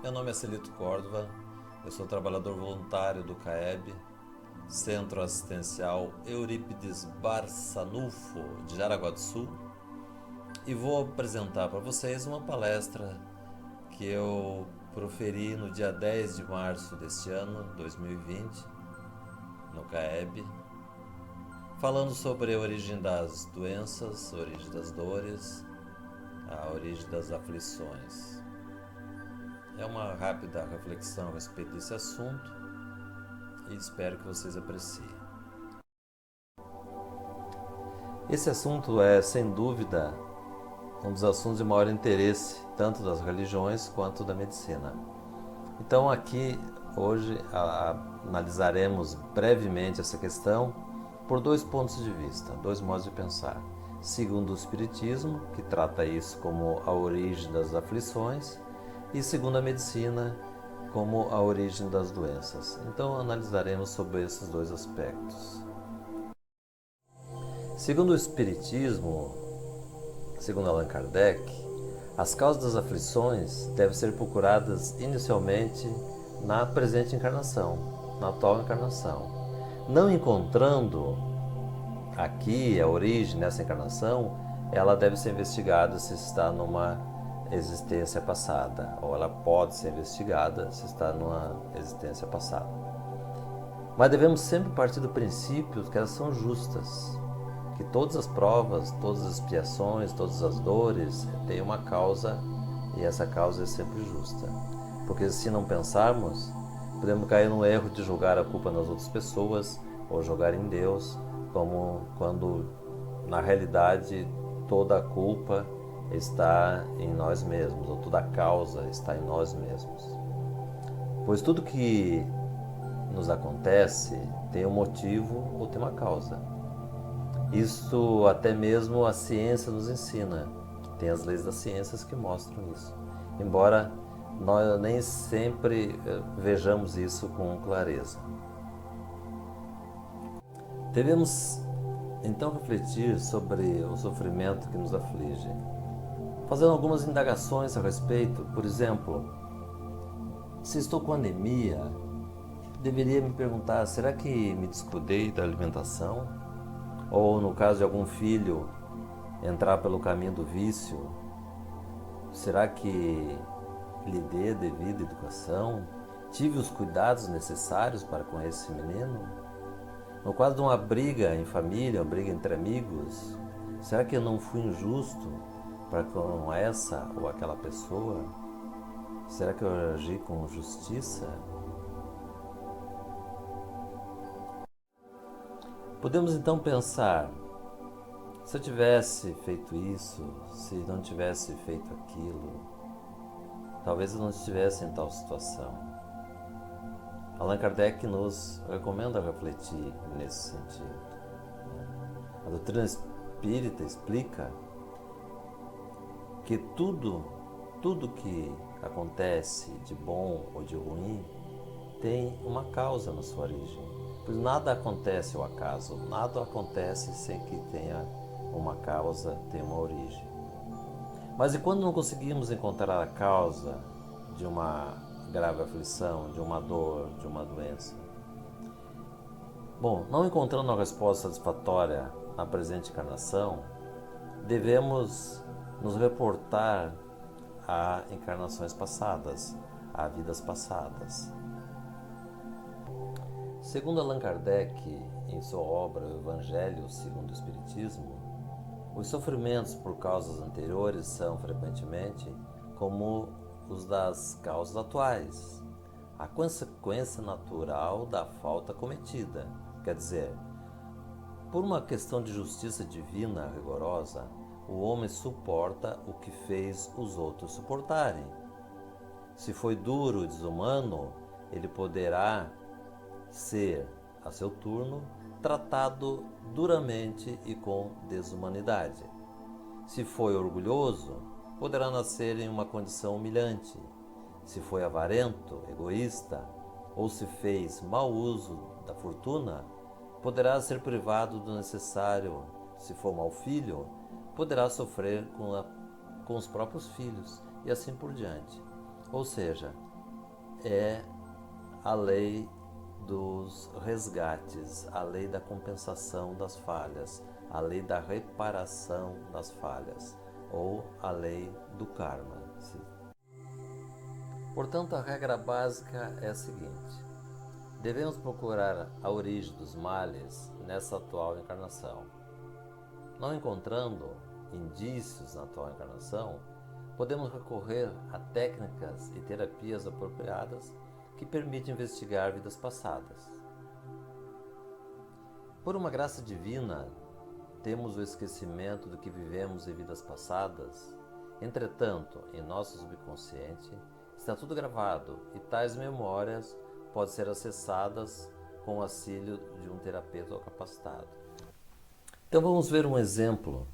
Meu nome é Celito Córdova, eu sou trabalhador voluntário do CAEB, Centro Assistencial Eurípides Barçanufo, de Jaraguá do Sul, e vou apresentar para vocês uma palestra que eu proferi no dia 10 de março deste ano, 2020, no CAEB, falando sobre a origem das doenças, a origem das dores, a origem das aflições. É uma rápida reflexão a respeito desse assunto e espero que vocês apreciem. Esse assunto é, sem dúvida, um dos assuntos de maior interesse, tanto das religiões quanto da medicina. Então, aqui, hoje, analisaremos brevemente essa questão por dois pontos de vista, dois modos de pensar. Segundo o Espiritismo, que trata isso como a origem das aflições, e segundo a medicina, como a origem das doenças. Então, analisaremos sobre esses dois aspectos. Segundo o Espiritismo, segundo Allan Kardec, as causas das aflições devem ser procuradas inicialmente na presente encarnação, na atual encarnação. Não encontrando aqui a origem dessa encarnação, ela deve ser investigada se está numa existência passada, ou ela pode ser investigada se está numa existência passada. Mas devemos sempre partir do princípio que elas são justas, que todas as provas, todas as expiações, todas as dores têm uma causa e essa causa é sempre justa. Porque se não pensarmos, podemos cair no erro de jogar a culpa nas outras pessoas ou jogar em Deus, como quando na realidade toda a culpa está em nós mesmos, ou toda a causa está em nós mesmos. Pois tudo que nos acontece tem um motivo ou tem uma causa. Isso até mesmo a ciência nos ensina. Tem as leis das ciências que mostram isso. Embora nós nem sempre vejamos isso com clareza. Devemos então refletir sobre o sofrimento que nos aflige, fazendo algumas indagações a respeito. Por exemplo, se estou com anemia, deveria me perguntar, será que me descuidei da alimentação? Ou no caso de algum filho entrar pelo caminho do vício, será que lhe dei a devida educação? Tive os cuidados necessários para com esse menino? No caso de uma briga em família, uma briga entre amigos, será que eu não fui injusto para com essa ou aquela pessoa? Será que eu agi com justiça? Podemos então pensar, se eu tivesse feito isso, se não tivesse feito aquilo, talvez eu não estivesse em tal situação. Allan Kardec nos recomenda refletir nesse sentido. A doutrina espírita explica que tudo que acontece de bom ou de ruim tem uma causa na sua origem. Pois nada acontece ao acaso, nada acontece sem que tenha uma causa, tenha uma origem. Mas e quando não conseguimos encontrar a causa de uma grave aflição, de uma dor, de uma doença? Bom, não encontrando uma resposta satisfatória na presente encarnação, devemos nos reportar a encarnações passadas, a vidas passadas. Segundo Allan Kardec, em sua obra O Evangelho segundo o Espiritismo, os sofrimentos por causas anteriores são frequentemente como os das causas atuais, a consequência natural da falta cometida. Quer dizer, por uma questão de justiça divina rigorosa, o homem suporta o que fez os outros suportarem. Se foi duro e desumano, ele poderá ser, a seu turno, tratado duramente e com desumanidade. Se foi orgulhoso, poderá nascer em uma condição humilhante. Se foi avarento, egoísta, ou se fez mau uso da fortuna, poderá ser privado do necessário. Se for mau filho, poderá sofrer com os próprios filhos, e assim por diante. Ou seja, é a lei dos resgates, a lei da compensação das falhas, a lei da reparação das falhas, ou a lei do karma. Portanto, a regra básica é a seguinte: devemos procurar a origem dos males nessa atual encarnação. Não encontrando indícios na atual encarnação, podemos recorrer a técnicas e terapias apropriadas que permitem investigar vidas passadas. Por uma graça divina, temos o esquecimento do que vivemos em vidas passadas. Entretanto, em nosso subconsciente está tudo gravado e tais memórias podem ser acessadas com o auxílio de um terapeuta capacitado. Então vamos ver um exemplo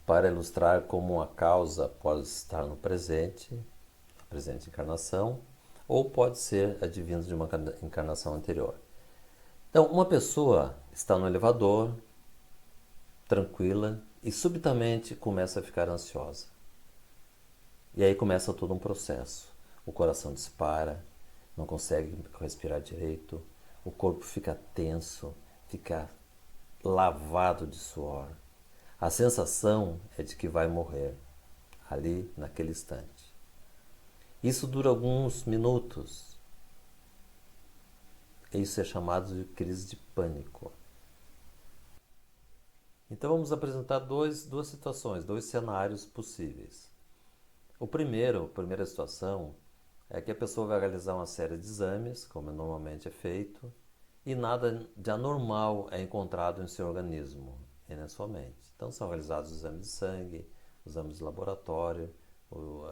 para ilustrar como uma causa pode estar no presente, a presente encarnação, ou pode ser advinda de uma encarnação anterior. Então, uma pessoa está no elevador, tranquila, e subitamente começa a ficar ansiosa. E aí começa todo um processo. O coração dispara, não consegue respirar direito, o corpo fica tenso, fica lavado de suor. A sensação é de que vai morrer, ali naquele instante. Isso dura alguns minutos. Isso é chamado de crise de pânico. Então vamos apresentar duas situações, dois cenários possíveis. A primeira situação é que a pessoa vai realizar uma série de exames, como normalmente é feito, e nada de anormal é encontrado em seu organismo e na sua mente. Então são realizados exames de sangue, exames de laboratório,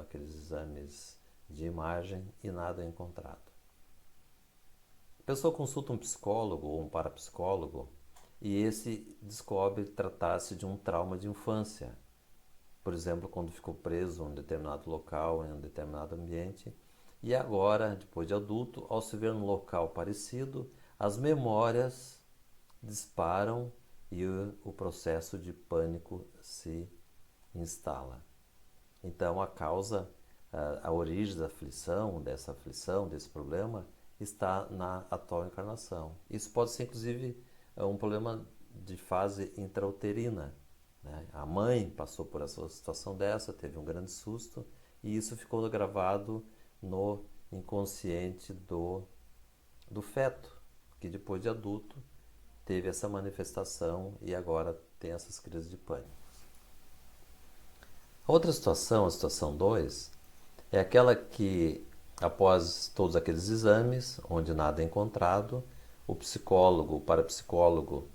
aqueles exames de imagem e nada é encontrado. A pessoa consulta um psicólogo ou um parapsicólogo e esse descobre tratar-se de um trauma de infância. Por exemplo, quando ficou preso em um determinado local, em um determinado ambiente, e agora, depois de adulto, ao se ver num local parecido, as memórias disparam e o processo de pânico se instala. Então, a causa, a origem da aflição, desse problema, está na atual encarnação. Isso pode ser, inclusive, um problema de fase intrauterina, né? A mãe passou por essa situação dessa, teve um grande susto, e isso ficou gravado no inconsciente do feto, que depois de adulto teve essa manifestação e agora tem essas crises de pânico. A outra situação, a situação 2, é aquela que, após todos aqueles exames, onde nada é encontrado, o psicólogo, o parapsicólogo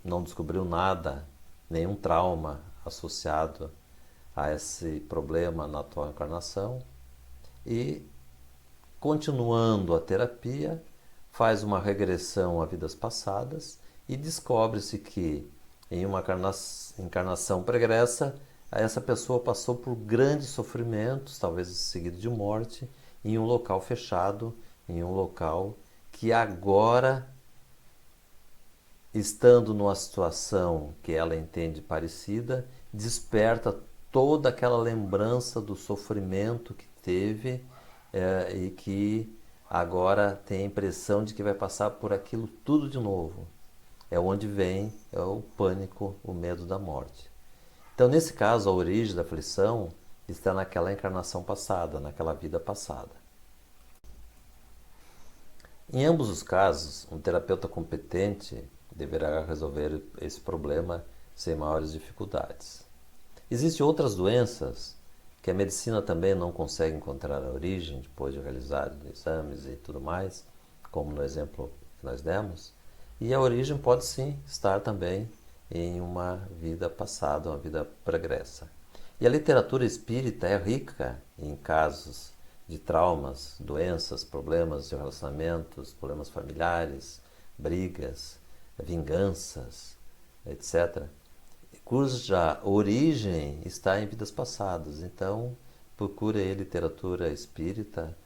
não descobriu nada, nenhum trauma associado a esse problema na atual encarnação, e, continuando a terapia, faz uma regressão a vidas passadas e descobre-se que, em uma encarnação pregressa, essa pessoa passou por grandes sofrimentos, talvez seguido de morte, em um local fechado, em um local que agora, estando numa situação que ela entende parecida, desperta toda aquela lembrança do sofrimento que teve e que agora tem a impressão de que vai passar por aquilo tudo de novo. É onde vem o pânico, o medo da morte. Então, nesse caso, a origem da aflição está naquela encarnação passada, naquela vida passada. Em ambos os casos, um terapeuta competente deverá resolver esse problema sem maiores dificuldades. Existem outras doenças que a medicina também não consegue encontrar a origem depois de realizar exames e tudo mais, como no exemplo que nós demos, e a origem pode sim estar também em uma vida passada, uma vida pregressa. E a literatura espírita é rica em casos de traumas, doenças, problemas de relacionamentos, problemas familiares, brigas, vinganças, etc., cuja origem está em vidas passadas. Então, procure aí literatura espírita,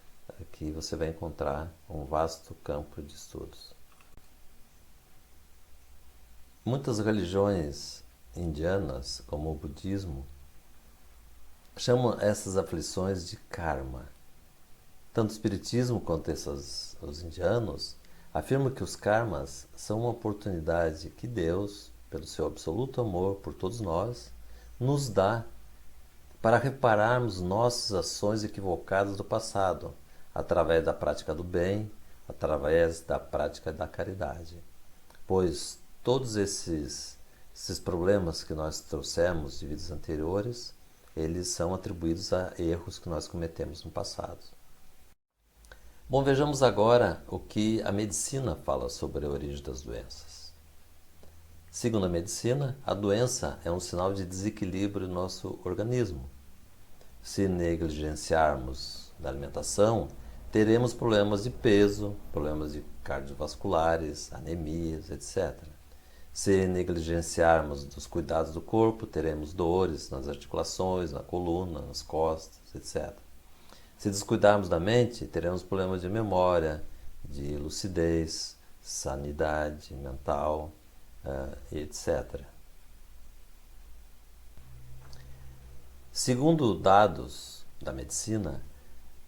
que você vai encontrar um vasto campo de estudos. Muitas religiões indianas, como o budismo, chamam essas aflições de karma. Tanto o Espiritismo quanto os indianos afirmam que os karmas são uma oportunidade que Deus, pelo seu absoluto amor por todos nós, nos dá para repararmos nossas ações equivocadas do passado, através da prática do bem, através da prática da caridade. Pois todos esses problemas que nós trouxemos de vidas anteriores, eles são atribuídos a erros que nós cometemos no passado. Bom, vejamos agora o que a medicina fala sobre a origem das doenças. Segundo a medicina, a doença é um sinal de desequilíbrio no nosso organismo. Se negligenciarmos da alimentação, teremos problemas de peso, problemas cardiovasculares, anemias, etc. Se negligenciarmos dos cuidados do corpo, teremos dores nas articulações, na coluna, nas costas, etc. Se descuidarmos da mente, teremos problemas de memória, de lucidez, sanidade mental, etc. Segundo dados da medicina,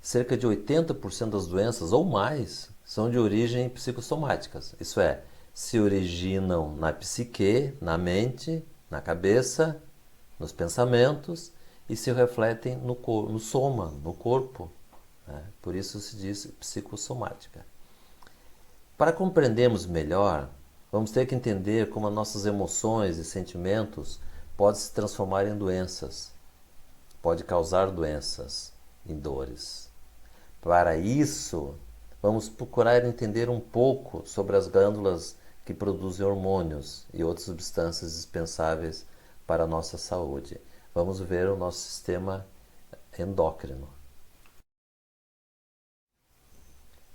cerca de 80% das doenças ou mais são de origem psicossomáticas, isso é, se originam na psique, na mente, na cabeça, nos pensamentos e se refletem no soma, no corpo. Por isso se diz psicossomática. Para compreendermos melhor, vamos ter que entender como as nossas emoções e sentimentos podem se transformar em doenças, pode causar doenças e dores. Para isso, vamos procurar entender um pouco sobre as glândulas que produzem hormônios e outras substâncias dispensáveis para a nossa saúde. Vamos ver o nosso sistema endócrino.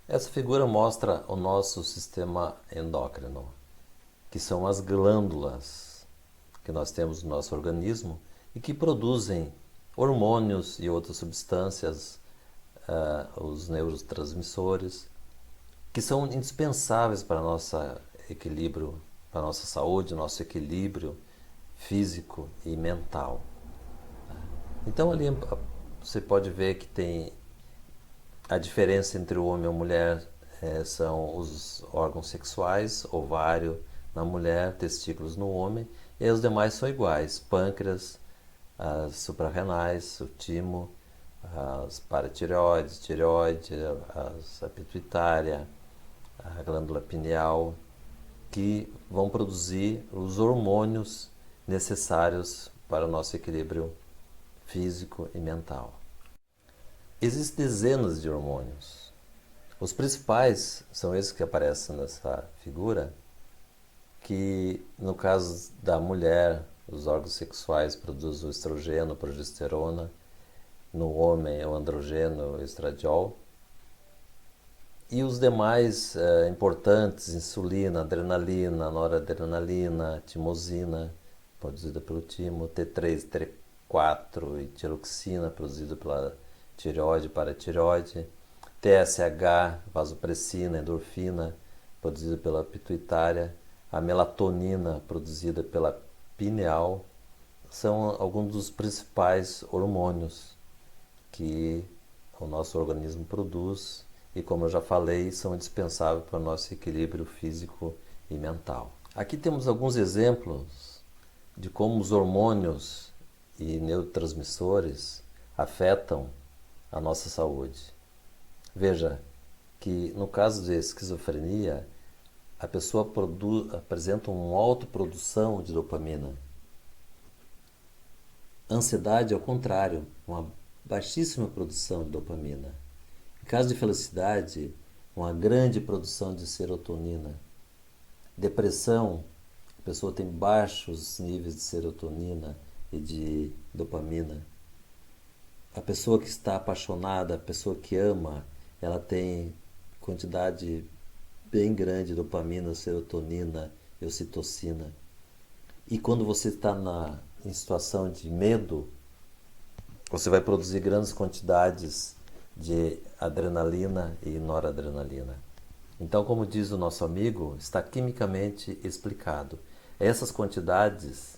Essa figura mostra o nosso sistema endócrino, que são as glândulas que nós temos no nosso organismo e que produzem hormônios e outras substâncias, os neurotransmissores, que são indispensáveis para nosso equilíbrio, para a nossa saúde, nosso equilíbrio físico e mental. Então ali você pode ver que tem a diferença entre o homem e a mulher, são os órgãos sexuais, ovário na mulher, testículos no homem, e os demais são iguais: pâncreas, as suprarrenais, o timo, as paratireoides, tireoide, a pituitária, a glândula pineal, que vão produzir os hormônios necessários para o nosso equilíbrio físico e mental. Existem dezenas de hormônios. Os principais são esses que aparecem nessa figura, que no caso da mulher, os órgãos sexuais produzem o estrogênio, a progesterona, no homem é o androgênio, o estradiol, e os demais importantes, insulina, adrenalina, noradrenalina, timosina, produzida pelo timo, T3, T4 e tiroxina, produzida pela tireoide, paratireoide, TSH, vasopressina, endorfina, produzida pela pituitária, a melatonina, produzida pela pineal, são alguns dos principais hormônios que o nosso organismo produz e, como eu já falei, são indispensáveis para o nosso equilíbrio físico e mental. Aqui temos alguns exemplos de como os hormônios e neurotransmissores afetam a nossa saúde. Veja que no caso de esquizofrenia, a pessoa apresenta uma autoprodução de dopamina. Ansiedade, ao contrário, uma baixíssima produção de dopamina. Em caso de felicidade, uma grande produção de serotonina. Depressão, a pessoa tem baixos níveis de serotonina e de dopamina. A pessoa que está apaixonada, a pessoa que ama, ela tem quantidade bem grande de dopamina, serotonina e ocitocina. E quando você está em situação de medo, você vai produzir grandes quantidades de adrenalina e noradrenalina. Então, como diz o nosso amigo, está quimicamente explicado. Essas quantidades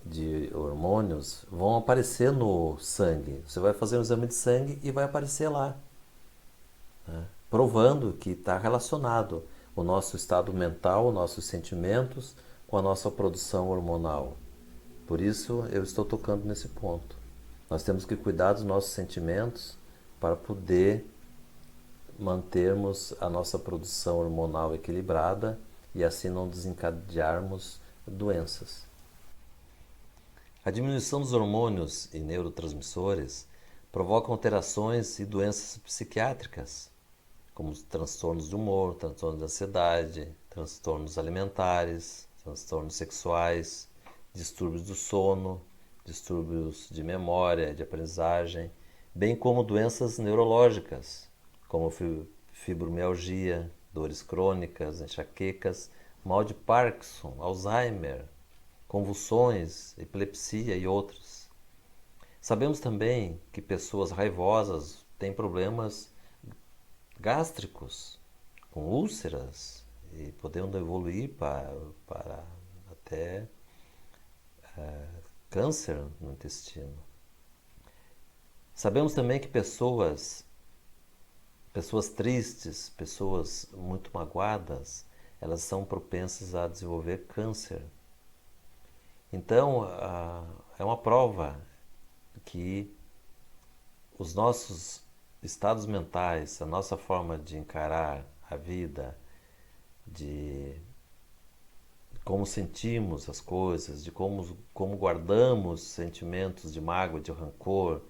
de hormônios vão aparecer no sangue. Você vai fazer um exame de sangue e vai aparecer lá. né? Provando que está relacionado o nosso estado mental, nossos sentimentos, com a nossa produção hormonal. Por isso eu estou tocando nesse ponto. Nós temos que cuidar dos nossos sentimentos para poder mantermos a nossa produção hormonal equilibrada e assim não desencadearmos doenças. A diminuição dos hormônios e neurotransmissores provoca alterações e doenças psiquiátricas, como os transtornos de humor, transtornos de ansiedade, transtornos alimentares, transtornos sexuais, distúrbios do sono, distúrbios de memória, de aprendizagem, bem como doenças neurológicas, como fibromialgia, dores crônicas, enxaquecas, mal de Parkinson, Alzheimer, convulsões, epilepsia e outros. Sabemos também que pessoas raivosas têm problemas gástricos, com úlceras, e podendo evoluir para até câncer no intestino. Sabemos também que pessoas tristes, pessoas muito magoadas, elas são propensas a desenvolver câncer. Então, é uma prova que os nossos estados mentais, a nossa forma de encarar a vida, de como sentimos as coisas, de como guardamos sentimentos de mágoa, de rancor,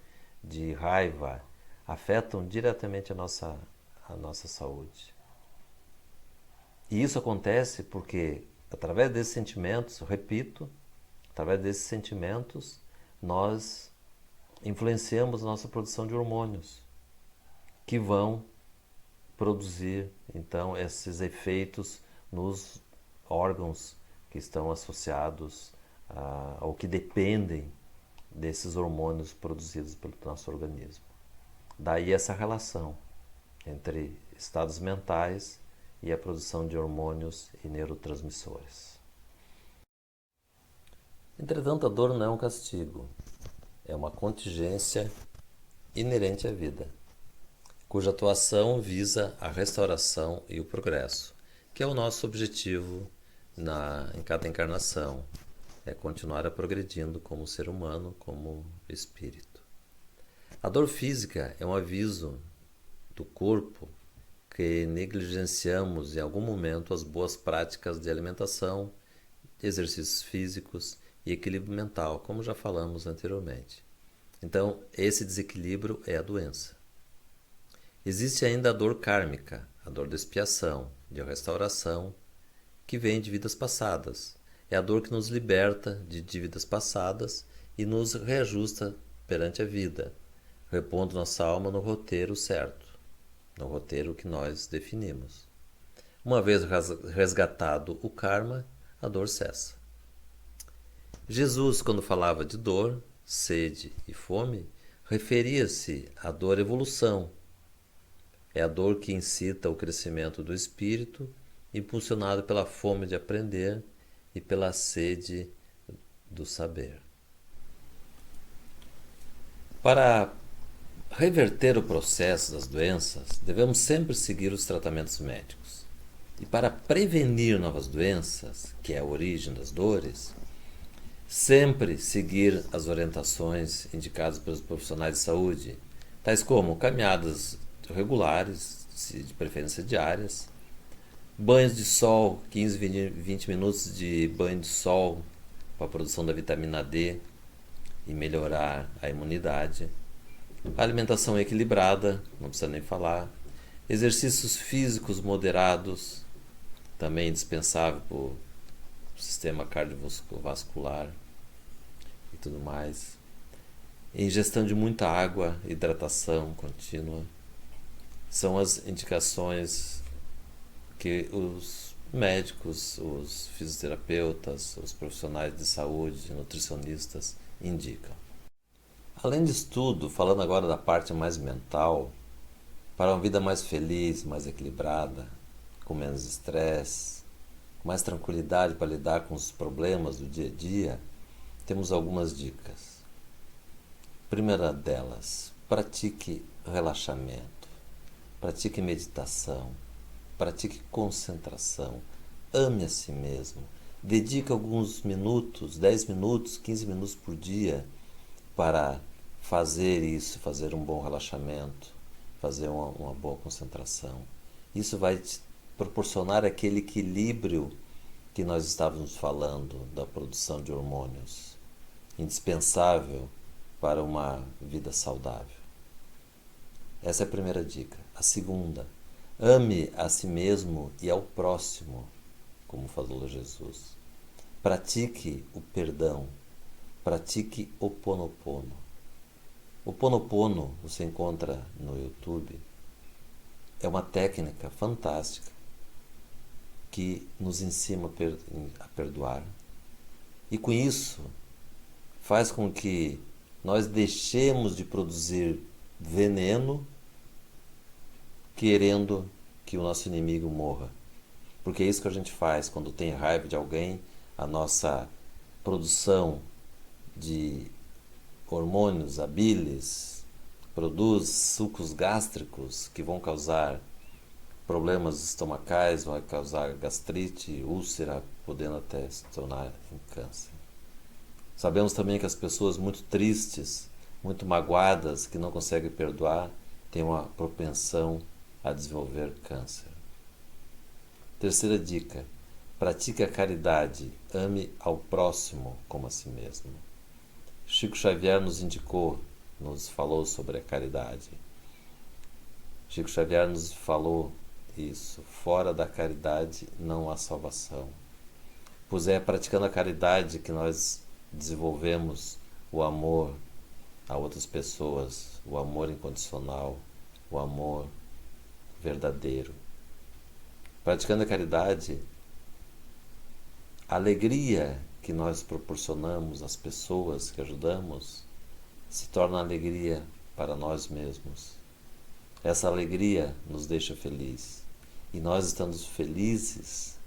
de raiva, afetam diretamente a nossa saúde. E isso acontece porque, através desses sentimentos, eu repito, através desses sentimentos, nós influenciamos a nossa produção de hormônios, que vão produzir, então, esses efeitos nos órgãos que estão associados ou que dependem desses hormônios produzidos pelo nosso organismo. Daí essa relação entre estados mentais e a produção de hormônios e neurotransmissores. Entretanto, a dor não é um castigo, é uma contingência inerente à vida, cuja atuação visa a restauração e o progresso, que é o nosso objetivo em cada encarnação, é continuar a progredindo como ser humano, como espírito. A dor física é um aviso do corpo que negligenciamos em algum momento as boas práticas de alimentação, exercícios físicos e equilíbrio mental, como já falamos anteriormente. Então, esse desequilíbrio é a doença. Existe ainda a dor kármica, a dor de expiação, de restauração, que vem de vidas passadas. É a dor que nos liberta de dívidas passadas e nos reajusta perante a vida, repondo nossa alma no roteiro certo, no roteiro que nós definimos. Uma vez resgatado o karma, a dor cessa. Jesus, quando falava de dor, sede e fome, referia-se à dor evolução. É a dor que incita o crescimento do espírito, impulsionado pela fome de aprender e pela sede do saber. Para reverter o processo das doenças, devemos sempre seguir os tratamentos médicos. E para prevenir novas doenças, que é a origem das dores, sempre seguir as orientações indicadas pelos profissionais de saúde, tais como caminhadas regulares, de preferência diárias, banhos de sol, 15, 20 minutos de banho de sol para a produção da vitamina D e melhorar a imunidade, alimentação equilibrada, não precisa nem falar, exercícios físicos moderados, também indispensável para o sistema cardiovascular e tudo mais, ingestão de muita água, hidratação contínua, são as indicações que os médicos, os fisioterapeutas, os profissionais de saúde, nutricionistas indicam. Além disso tudo, falando agora da parte mais mental, para uma vida mais feliz, mais equilibrada, com menos estresse, com mais tranquilidade para lidar com os problemas do dia a dia, temos algumas dicas. Primeira delas, pratique relaxamento. pratique meditação, pratique concentração, ame a si mesmo. Dedique alguns minutos, 10 minutos, 15 minutos por dia para fazer isso, fazer um bom relaxamento, fazer uma boa concentração. Isso vai te proporcionar aquele equilíbrio que nós estávamos falando da produção de hormônios, indispensável para uma vida saudável. Essa é a primeira dica. A segunda, ame a si mesmo e ao próximo, como falou Jesus. Pratique o perdão, pratique o Ho'oponopono. O Ho'oponopono você encontra no YouTube. É uma técnica fantástica que nos ensina a perdoar. E com isso, faz com que nós deixemos de produzir veneno querendo que o nosso inimigo morra. Porque é isso que a gente faz quando tem raiva de alguém. A nossa produção de hormônios, a bilis, produz sucos gástricos que vão causar problemas estomacais, vai causar gastrite, úlcera, podendo até se tornar em câncer. Sabemos também que as pessoas muito tristes, muito magoadas, que não conseguem perdoar, têm uma propensão a desenvolver câncer. Terceira dica, pratique a caridade, ame ao próximo como a si mesmo. Chico Xavier nos indicou, nos falou sobre a caridade. Chico Xavier nos falou isso, fora da caridade não há salvação. Pois é praticando a caridade que nós desenvolvemos o amor a outras pessoas, o amor incondicional, o amor verdadeiro. Praticando a caridade, a alegria que nós proporcionamos às pessoas que ajudamos se torna alegria para nós mesmos. Essa alegria nos deixa felizes. E nós estamos felizes,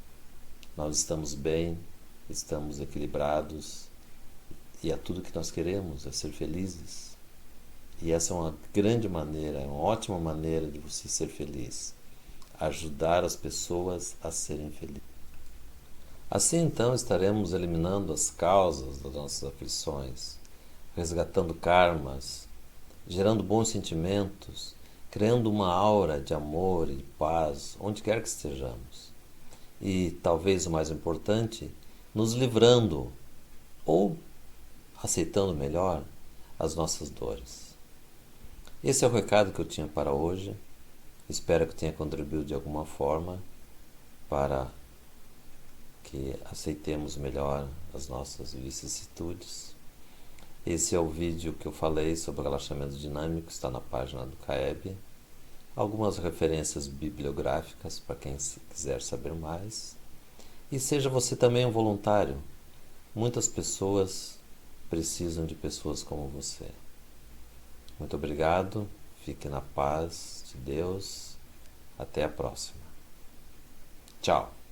nós estamos bem, estamos equilibrados, e é tudo que nós queremos, é ser felizes. E essa é uma grande maneira, é uma ótima maneira de você ser feliz. Ajudar as pessoas a serem felizes. Assim então estaremos eliminando as causas das nossas aflições, resgatando karmas, gerando bons sentimentos, criando uma aura de amor e paz onde quer que estejamos. E, talvez o mais importante, nos livrando ou aceitando melhor as nossas dores. Esse é o recado que eu tinha para hoje. Espero que tenha contribuído de alguma forma para que aceitemos melhor as nossas vicissitudes. Esse é o vídeo que eu falei sobre o relaxamento dinâmico, está na página do CAEB. Algumas referências bibliográficas para quem quiser saber mais. E seja você também um voluntário. Muitas pessoas precisam de pessoas como você. Muito obrigado, fique na paz de Deus. Até a próxima. Tchau.